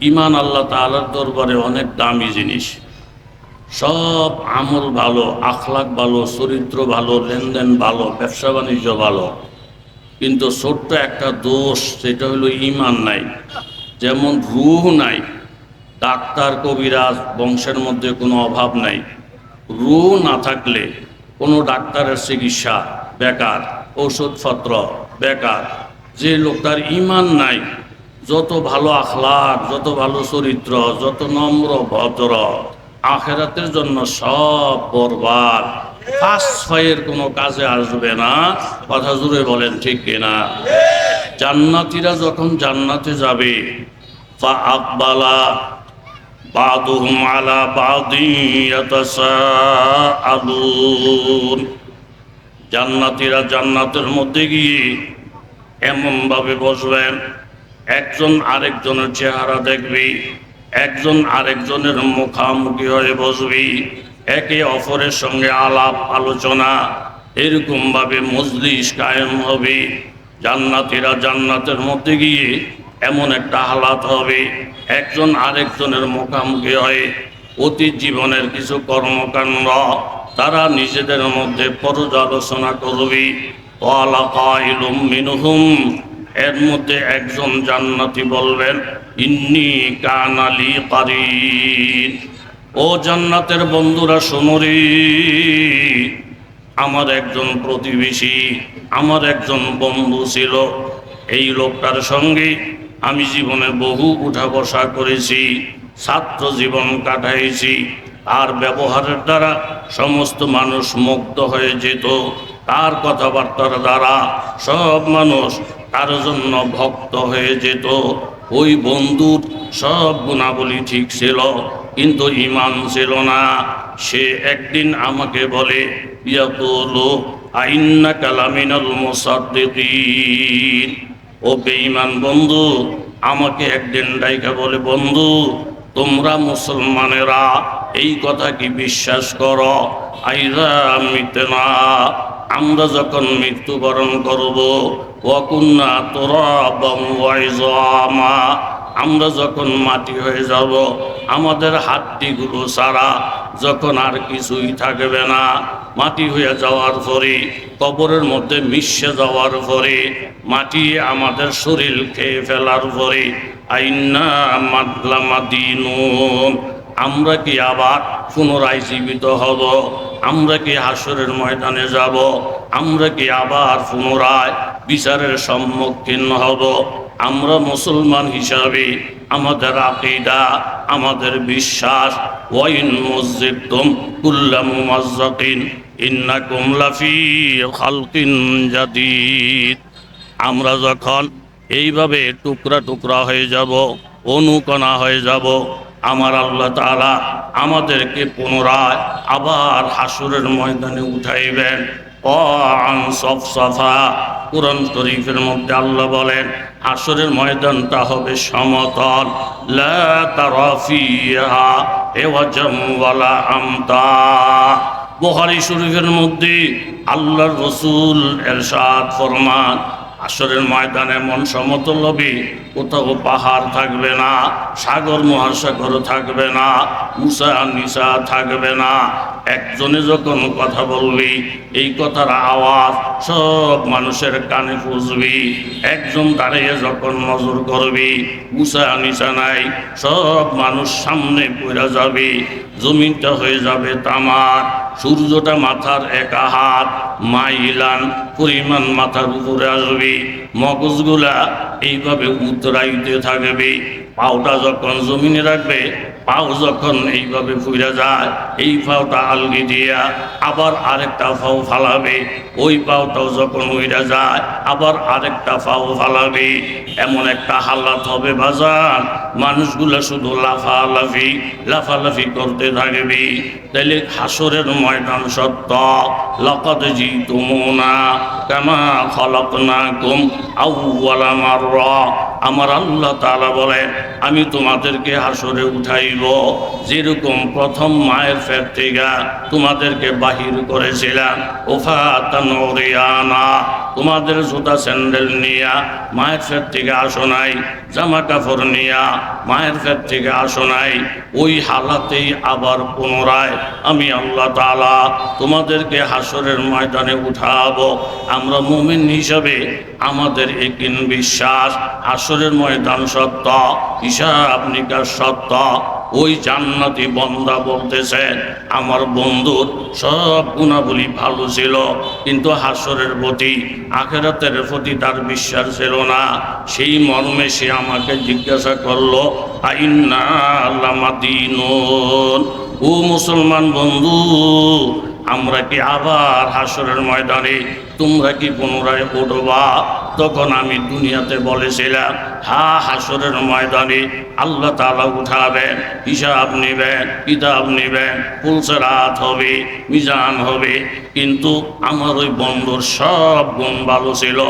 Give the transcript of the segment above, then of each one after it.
ইমান আল্লাহ তাআলার দরবারে অনেক দামি জিনিস। সব আমল ভালো, আখলাক ভালো, চরিত্র ভালো, লেনদেন ভালো, ব্যবসা বাণিজ্য ভালো, কিন্তু ছোট্ট একটা দোষ, সেটা হলো ইমান নাই। যেমন রূহ নাই, ডাক্তার কবিরাজ বংশের মধ্যে কোনো অভাব নাই। রূহ না থাকলে কোনো ডাক্তারের চিকিৎসা বেকার, ঔষধপত্র বেকার। যে লোকটার ইমান নাই, যত ভালো আখলাক, যত ভালো চরিত্র, যত নম্র ভদ্র, আখেরাতের জন্য সব বরবাদ, ফার্স্ট ছয়ের কোনো কাজে আসবে না। কথা জুড়ে বলেন ঠিক কিনা? জান্নাতীরা যখন জান্নাতে যাবে, ফা আকবালা বাদুহুম আলা বাদিন ইয়াতাসাআলুন, জান্নাতীরা জান্নাতের মধ্যে গিয়ে এমনভাবে বসবেন, একজন আরেকজনের চেহারা দেখবি, একজন আরেকজনের মুখামুখি হয়ে বসবি, একে অপরের সঙ্গে আলাপ আলোচনা, এরকমভাবে মজলিস কায়েম হবে। জান্নাতীরা জান্নাতের মধ্যে গিয়ে এমন একটা হালাত হবে, একজন আরেকজনের মুখামুখি হয়ে অতীত জীবনের কিছু কর্মকাণ্ড তারা নিজেদের মধ্যে পর্যালোচনা করবে। ওয়ালা কাইলুম মিনহুম, এর মধ্যে একজন জান্নাতি বলবেন, ইন্নী কানা লি কারিন, ও জান্নাতের বন্ধুরা শোনো রে, আমার একজন প্রতিবেশী, আমার একজন বন্ধু ছিল। এই লোকটার সঙ্গে আমি জীবনে বহু উঠা বসা করেছি, ছাত্র জীবন কাটাইছি। তার ব্যবহারের দ্বারা সমস্ত মানুষ মুগ্ধ হয়ে যেত, তার কথাবার্তার দ্বারা সব মানুষ তার জন্য ভক্ত হয়ে যেত। ওই বন্ধুর সব গুণাবলী ঠিক ছিল, কিন্তু ঈমান ছিল না। সে একদিন আমাকে বলে, ইয়াকুলু আইন্নাকা লামিনাল মুসাদ্দিকিন, ও বেঈমান বন্ধু আমাকে একদিন ডাইকা বলে, বন্ধু তোমরা মুসলমানেরা এই কথা কি বিশ্বাস করো, আইযা মিতনা, আমরা যখন মৃত্যুবরণ করব, ওয়াকুন্না তুরাবাম ওয়া ইযামা, আমরা যখন মাটি হয়ে যাব, আমাদের হাড্ডিগুলো ছাড়া যখন আর কিছুই থাকবে না, মাটি হয়ে যাওয়ার পরে, কবরের মধ্যে মিশে যাওয়ার পরে, মাটি আমাদের শরীর খেয়ে ফেলার পরে, আইন্না মাদলামাদিনুন, আমরা কি আবার পুনরায় জীবিত হব? আমরা কি হাসরের ময়দানে যাব? আমরা কি আবার পুনরায় বিচারের সম্মুখীন হব? আমরা মুসলমান হিসাবে আমাদের আকীদা, আমাদের বিশ্বাস, ওয়াইন মসজিদতুম কুল্লা মুমাজ্জাকিন ইন্নাকুম লাফি খালকিন জাদীদ, আমরা যখন এইভাবে টুকরা টুকরা হয়ে যাব, অনুকণা হয়ে যাব, আমার আল্লাহ তাআলা আমাদেরকে পুনরায় আবার হাসরের ময়দানে উঠাইবেন। আন সফসফা, কুরআন শরীফের মধ্যে আল্লাহ বলেন হাসরের ময়দানটা হবে সমতল, লা তারা ফিহা ইওয়াজাম ওয়ালা আমতা। বুখারী শরীফের মধ্যে আল্লাহর রাসূল ইরশাদ ফরমান, হাসরের ময়দানে এমন সমতল হবে, কোথাও পাহাড় থাকবে না, সাগর মহাসাগর থাকবে না, মুসা নিসা থাকবে না। একজনে যখন কথা বলবি, এই কথার আওয়াজ সব মানুষের কানে পৌঁছবি। একজন দাঁড়িয়ে যখন নজর করবি, মুসা নিসা নাই, সব মানুষ সামনে পড়ে যাবে, জমিনটা হয়ে যাবে তামার, সূর্যটা মাথার একা হাত মাইলান পরিমাণ মাথার উপরে আসবে, মগজগুলা এইভাবে উতরাইতে থাকবে। পাওটা যখন জমিনে রাখবে, পাও যখন এইভাবে ফুইরা যায়, এই পাওটা আলগি দিয়া আবার আরেকটা পাও ফালাবে, ওই পাওটাও যখন উইরা যায় আবার আরেকটা পাও ফালাবে। এমন একটা হালাত হবে বাজার, মানুষগুলা শুধু লাফালাফি লাফালাফি করতে থাকবে। তাইলে হাসরের ময়দান সত্য, লাকাদ জিতুমুনা কামা খালাকনাকুম আউওয়ালা মাররা, আমার আল্লাহ তাআলা বলেন আমি তোমাদেরকে হাসরে উঠাইব, যেরকম প্রথম মায়ের পেট থেকে তোমাদেরকে বাহির করেছিলাম, ওফাতান উরিয়ানা, তোমাদের জুতা স্যান্ডেল নিয়া মায়ের ফের থেকে আসো নাই, জামা কাপড় নিয়া মায়ের ফের থেকে আসো নাই। ওই হালাতেই আবার পুনরায় আমি আল্লাহ তাআলা তোমাদেরকে হাসরের ময়দানে উঠাবো। আমরা মুমিন হিসাবে আমাদের একিন বিশ্বাস, হাসরের ময়দান সত্য, হিসাব নিকাশ সত্য। ওই জান্নাতি বান্দা বলতেছে আমার বন্ধুর সব গুণাবলী ভালো ছিল, কিন্তু হাসরের প্রতি আখিরাতের প্রতি তার বিশ্বাস ছিল না। সেই মর্মে সে আমাকে জিজ্ঞাসা করলো আইন্না লামাদিনুন, ও মুসলমান বন্ধু, আমরা কি আবার হাসরের ময়দানে, তোমরা কি পুনরায় উঠবা? তখন আমি দুনিয়াতে বলেছিলাম হ্যাঁ, হাসরের ময়দানে আল্লাহ তাআলা উঠাবেন, হিসাব নেবেন, কিতাব নেবেন, পুলসেরাত হবে, মিজান হবে। কিন্তু আমার ওই বন্ধুর সব গুণ ভালো ছিল।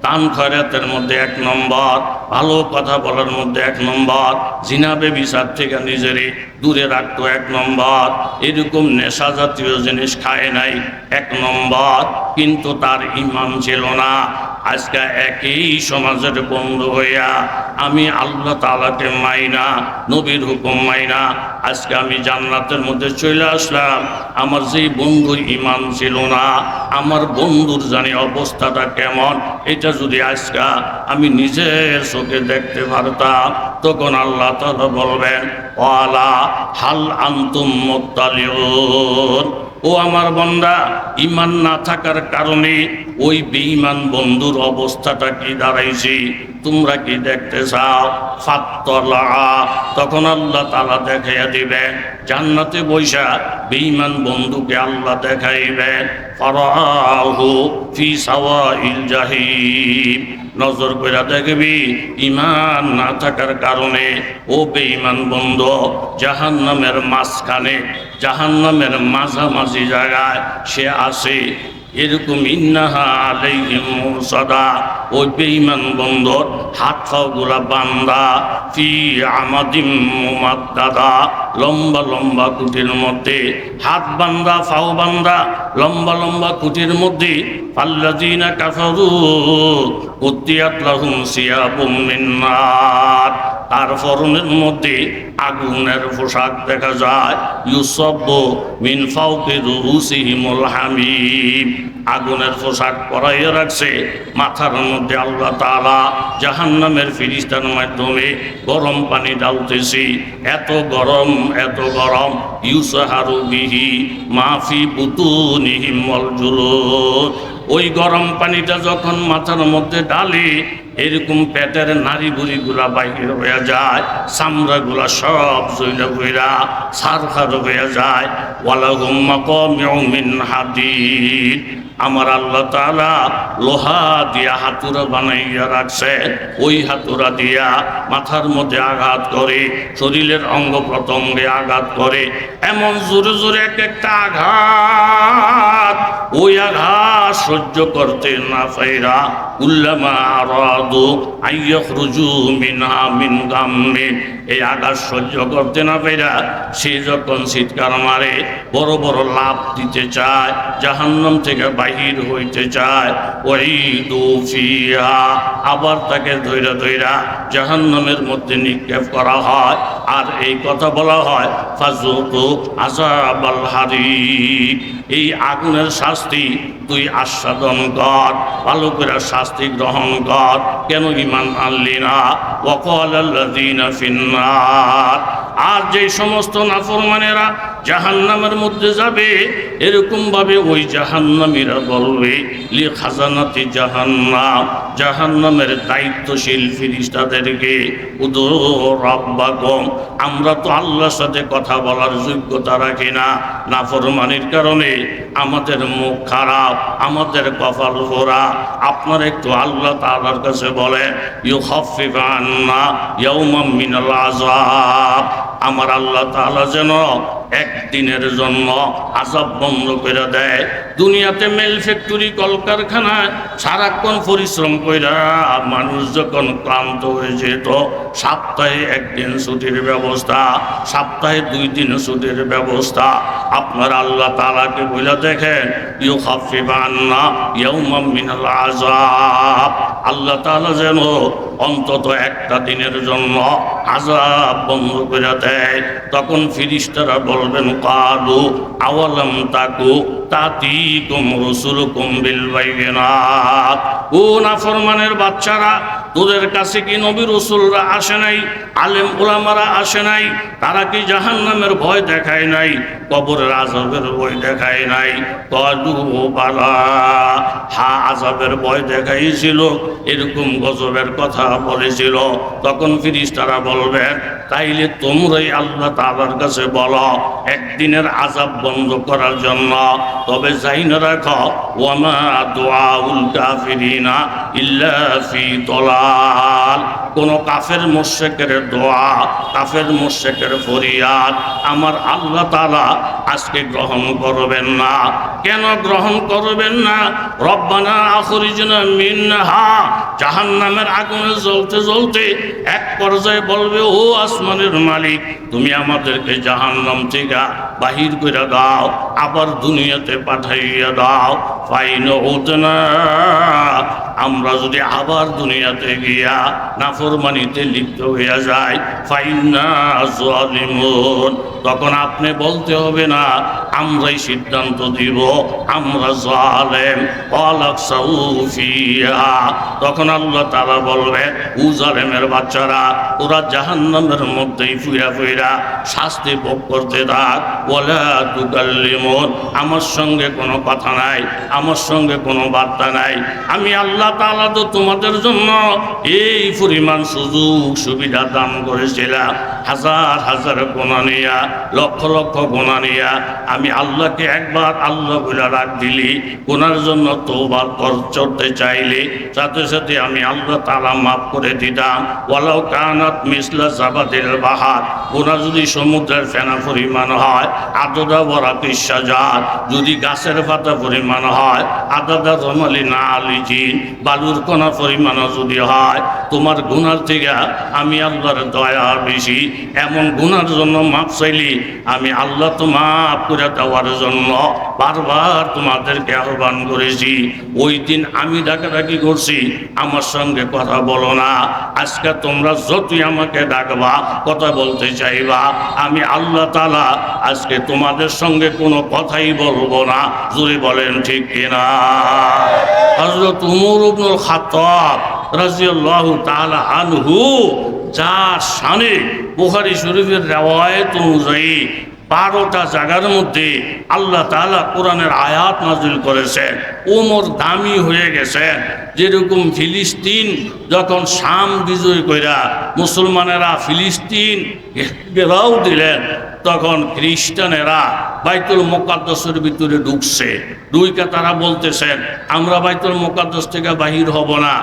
দান খয়রাতের মধ্যে 1 নম্বর, ভালো কথা বলার মধ্যে 1 নম্বর, জিনাবে বিচার থেকে নিজেরে দূরে রাখতো 1 নম্বর, এরকম নেশা জাতীয় জিনিস খায় নাই 1 নম্বর, কিন্তু তার ঈমান ছিল না। আজকে একই সমাজের বন্ধু হইয়া আমি আল্লাহ তাআলাকে মাইনা, নবীর হুকুম মাইনা, আজকে আমি জান্নাতের মধ্যে চলে আসলাম। আমার যেই বন্ধুর ঈমান ছিল না, আমার বন্ধুর জানি অবস্থাটা কেমন, এটা যদি আজকে আমি নিজের চোখে দেখতে পারতাম, তখন আল্লাহ তাআলা বলবেন ওয়ালা হাল আনতুম মুত্তালিউন, ও আমার বান্দা, ঈমান না থাকার কারণে ওই বেঈমান বন্ধুর অবস্থাটা কি দাঁড়াইছে তোমরা কি দেখতে চাও? ফাত্তালা, তখন আল্লাহ তাআলা দেখাইয়া দিবেন জান্নাতে বৈশা বেঈমান বন্ধুকে আল্লাহ দেখাইবেন ফারাহু ফি সাওয়াইল জাহিম, নজর কইরা দেখবি ঈমান না থাকার কারণে ও বেঈমান বন্ধু জাহান্নামের মাঝখানে, জাহান্নামের মাঝামাঝি জায়গায় সে আসে। এরকম ইন্নাহা আলাইহিম মুসাদা, ওই বেঈমান বন্ধুর হাত পাগুলা বান্দা ফি আমাদিম মুমাদ্দাদা, লম্বা লম্বা কুটির মধ্যে হাত বান্দা, ফাও বান্দা, লম্বা লম্বা কুটির মধ্যে। ফাল্লাযীনা কাফারু কুত্তিয়াত লাহুম সিয়াবুম মিন নার, তার ফরনের মধ্যে আগুনের পোশাক দেখা যায়। ইউসাব্বু মিন ফাওকি রুউসিহিমুল হামিম, আগুনের পোশাক পরাইয়া রাখছে, মাথার মধ্যে আল্লাহ তাআলা জাহান্নামের ফেরেশতার মাধ্যমে গরম পানি ঢালতেছি। এত গরম, এত গরম, ইউসাহারু বিহি মা ফি বুতুনিহিম ওয়াল জুলুদ, ওই গরম পানিটা যখন মাথার মধ্যে ঢালে এরকম পেটের নাড়ি বুড়িগুলা বাইরে হয়ে যায়, চামড়াগুলা সব জইলা বইরা সারখার হয়ে যায়। ওয়ালাহুম মাকামিউ মিন হাদিদ, আমার আল্লাহ তাআলা লোহা দিয়া হাতুড়া বানাইয়া রাখছে, ওই হাতুড়া দিয়া মাথার মধ্যে আঘাত করে, শরীরের অঙ্গ প্রত্যঙ্গে আঘাত করে, এমন জোরে জোরে এক একটা আঘাত, ওই আঘাত সহ্য করতে না পাইরা কুল্লামা আরাদু আইয়াখরুজু মিনহা মিন গাম্মিন, এই আঘাত সহ্য করতে না পাইরা সে যখন চিৎকার মারে, বড় বড় লাফ দিতে চায়, জাহান্নাম থেকে বাহির হইতে চায়, ওয়াইদু ফিহা, আবার তাকে ধইরা ধইরা জাহান্নামের মধ্যে নিক্ষেপ করা হয়। আর এই কথা বলা হয় ফাযুকু আযাবাল হারিক, এই আগুনের শাস্তি তুই আস্বাদন কর, ভালো করে শাস্তি গ্রহণ কর। কেন ঈমান আনলি না? ওয়াকালাল্লাযীনা ফিন্নার, আর যে সমস্ত নাফরমানেরা জাহান্নামের মধ্যে যাবে, এরকম ভাবে ওই জাহান্নামীরা বলবে লি খাজানাতি জাহান্নাম, জাহান্নামের দায়িত্বশীল ফেরেশতাদেরকে উদু রাব্বাকুম, আমরা তো আল্লাহর সাথে কথা বলার যোগ্যতা রাখি না, নাফরমানির কারণে আমাদের মুখ খারাপ, আমাদের কপাল পোড়া, আপনারা একটু আল্লাহ তাআলার কাছে বলেন ইউখাফফিফ আন্না ইয়াওমান মিনাল আযাব, আমার আল্লাহ তাআলা যেন একদিনের জন্য আযাব বন্ধ করে দেয়। দুনিয়াতে মেল ফ্যাক্টরি কলকারখানায় সারাক্ষণ পরিশ্রম কইরা মানুষ যখন ক্লান্ত হয়ে যেত, সপ্তাহে একদিন ছুটির ব্যবস্থা, সপ্তাহে 2 দিন ছুটির ব্যবস্থা। আপনার আল্লাহ তাআলাকে বলে দেখেন, ইউখাফিফ আন্না ইয়াওমান মিনাল আযাব, আল্লাহ তাআলা যেন অন্তত একটা দিনের জন্য আযাব বন্ধ করে দেয়। তখন ফেরেশতারা বলবেন, কালু আওয়ালাম তাকু তাতিকুম রাসূলুকুম বিল বাইয়িনাত, ও নাফরমানের বাচ্চারা, তোদের কাছে কি নবী রাসূলরা আসে নাই? আলেম উলামারা আসে নাই? তারা কি জাহান্নামের ভয় দেখায় নাই? কবরের আযাবের ভয় দেখায় নাই? কালু বালা, হ্যাঁ আযাবের ভয় দেখাইছিল, এরকম গজবের কথা বলেছিল। তখন ফেরেশতারা বলবেন, তাইলে তোমরাই আল্লাহ তাআলার কাছে বলো একদিনের আযাব বন্ধ করার জন্য। তবে জাইনা রাখো, ওয়ামা দুআউল কাফিরিনা ইল্লা ফি দালাল, কোন কাফের মুশরিকের দোয়া, কাফের মুশরিকের ফরিয়াদ আমার আল্লাহ তাআলা আজকে গ্রহণ করবেন না। কেন গ্রহণ করবেন না? রব্বানা আখরিজনা মিনহা, জাহান্নামের আগুনে জ্বলতে জ্বলতে এক পর্যায়ে বলবে, ও আসমানের মালিক, তুমি আমাদেরকে জাহান্নাম থেকে বাহির করে দাও, আবার দুনিয়াতে পাঠাইয়া দাও। ফাইন উতনা, আমরা যদি আবার দুনিয়াতে গিয়া নাফরমানিতে লিপ্ত হইয়া যাই, ফাইন্না যালিমুন, তখন আপনি বলতে হবে না, আমরাই সিদ্ধান্ত দিব আমরা জালেম। ওয়ালাকসাউ ফিহা, তখন আল্লাহ তাআলা বলবে, ও জালেমের বাচ্চারা, তোরা জাহান্নামের মধ্যেই ফুইরা ফুইরা শাস্তি ভোগ করতে থাক। ওয়ালা তুকাল্লিমুন, আমার সঙ্গে কোনো কথা নাই, আমার সঙ্গে কোনো বার্তা নাই। আমি আল্লাহ তাআলা তো তোমাদের জন্য এই পরিমাণ সুযোগ সুবিধা দান করেছিলাম, হাজার হাজার গোনা নিয়া, লক্ষ লক্ষ গোনা নিয়া আমি আল্লাহকে একবার আল্লাহ বলে ডাক দিলি, গোনার জন্য তওবা করতে চাইলে সাথে সাথে আমি আল্লাহ তাআলা মাফ করে দিতাম। ওয়ালাউ কানাত মিসলা জাবাদিল বাহার, গোনা যদি সমুদ্রের ফেনা পরিমাণ হয়, আদদা বরাকিস শাজার, যদি গাছের পাতা পরিমাণ হয়, আদাদা রমালি না আলিজিন, বালুর কণা পরিমাণ যদি হয়, তোমার গুনার থেকে আমি আল্লাহর দয়া বেশি। এমন গুনার জন্য মাপ চাইলি আমি আল্লাহ তো মাফ করে দেওয়ার জন্য বারবার তোমাদেরকে আহ্বান করেছি। ওই দিন আমি ডাকাডাকি করছি, আমার সঙ্গে কথা বলো না। আজকে তোমরা যতই আমাকে ডাকবা, কথা বলতে চাইবা, আমি আল্লাহ তাআলা আজকে তোমাদের সঙ্গে কোনো কথাই বলবো না। জোরে বলেন ঠিক কিনা? হযরত উমর ইবনুল খাত্তাব রাদিয়াল্লাহু তাআলা আনহু, যার শানে বুখারী শরীফের রিওয়ায়াত অনুযায়ী 12টা জায়গার মধ্যে আল্লাহ তাআলা কোরআনের আয়াত নাযিল করেছেন। ওমর দামি হয়ে গেছেন। যেরকম ফিলিস্তিন যখন শাম বিজয় কইরা মুসলমানেরা ফিলিস্তিন ঘেরাও দিলেন, তখন খ্রিস্টানেরা বাইতুল মুকাদ্দাসের ভিতরে ঢুকছে। ঢুইকা তারা বলতেছেন, আমরা বাইতুল মুকাদ্দাস থেকে বাহির হব না,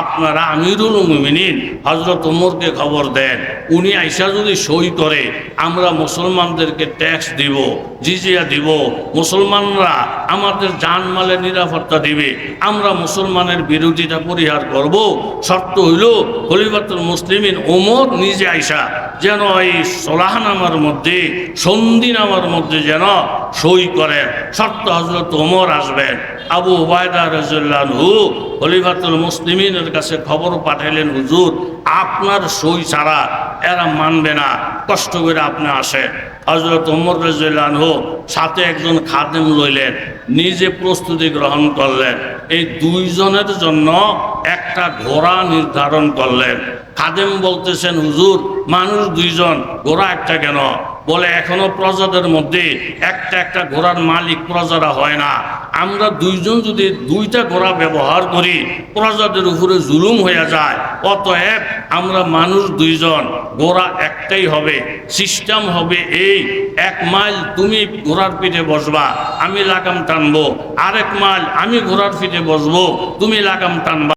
আপনারা আমিরুল মুমিনিন হযরত ওমরকে খবর দেন, উনি আইসা যদি সই করে আমরা মুসলমানদেরকে ট্যাক্স দিব, জিজিয়া দিব, মুসলমানরা আমাদের জানমালের নিরাপত্তা দিবে, আমরা মুসলমানের বিরোধিতা পরিহার করব। শর্ত হইল খলিফাতুল মুসলিমিন ওমর নিজে আইসা যেন এই সোলাহনামার মধ্যে, সন্ধিনামার মধ্যে যেন সই করেন। শর্ত হযরত ওমর আসবেন। আবু উবায়দা রাদিয়াল্লাহু আনহু খলিফাতুল মুসলিমিনের কাছে খবর পাঠাইলেন, হুজুর আপনার সই ছাড়া এরা মানবে না, কষ্ট করে আপনি আসেন। হযরত ওমর রাদিয়াল্লাহু আনহু সাথে একজন খাদেম লইলেন, নিজে প্রস্তুতি গ্রহণ করলেন। এই 2 জনের জন্য একটা ঘোড়া নির্ধারণ করলেন। খাদেম বলতেছেন, হুজুর মানুষ 2 জন, ঘোড়া একটা কেন? বলে এখনো প্রজাদের মধ্যে একটা ঘোড়ার মালিক প্রজারা হয় না। আমরা 2 জন যদি 2টা ঘোড়া ব্যবহার করি, প্রজাদের উপরে জুলুম হয়ে যায়। অতএব আমরা মানুষ 2 জন, ঘোড়া একটাই হবে। সিস্টেম হবে এই, 1 মাইল তুমি ঘোড়ার পিঠে বসবা, আমি লাগাম টানবো, আরেক মাইল আমি ঘোড়ার পিঠে বসবো, তুমি লাগাম টানবা।